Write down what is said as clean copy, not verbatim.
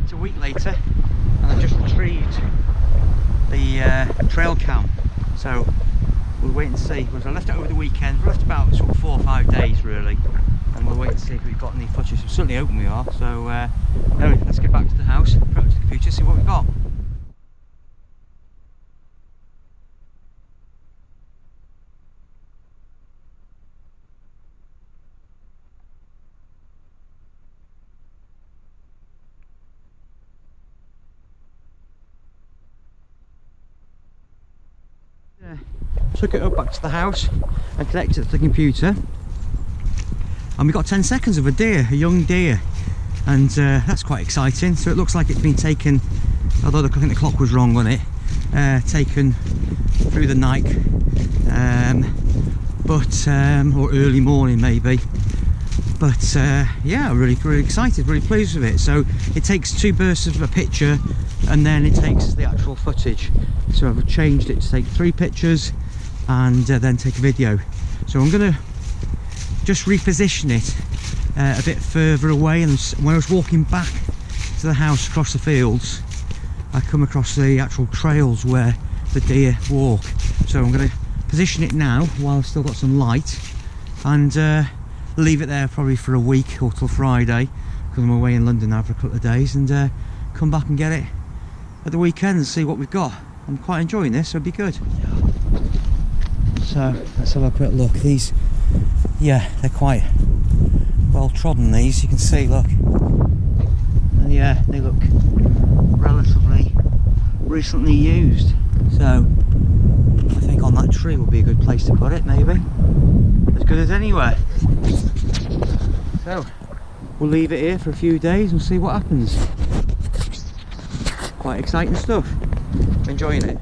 It's a week later and I've just retrieved the trail cam, so we'll wait and see. Because I left it over the weekend, we left about sort of 4 or 5 days really, and we'll wait and see if we've got any footage. I'm certainly hoping we are. So anyway, let's get back to the house, put it up to the computer, see what we've got. Took it up back to the house and connected it to the computer, and we got 10 seconds of a deer, a young deer, and that's quite exciting. So it looks like it's been taken, although I think the clock was wrong on it, taken through the night, or early morning maybe. But yeah, really excited, really pleased with it. So it takes 2 bursts of a picture and then it takes the actual footage. So I've changed it to take 3 pictures and then take a video. So I'm going to just reposition it a bit further away, and when I was walking back to the house across the fields, I come across the actual trails where the deer walk. So I'm going to position it now while I've still got some light, and leave it there probably for a week or till Friday, because I'm away in London now for a couple of days, and come back and get it at the weekend and see what we've got. I'm quite enjoying this, so it'd be good. So let's have a quick look. These, yeah, they're quite well trodden, these, you can see, look. And yeah, they look relatively recently used. So I think on that tree would be a good place to put it, maybe. As good as anywhere. So we'll leave it here for a few days and see what happens. Quite exciting stuff. I'm enjoying it.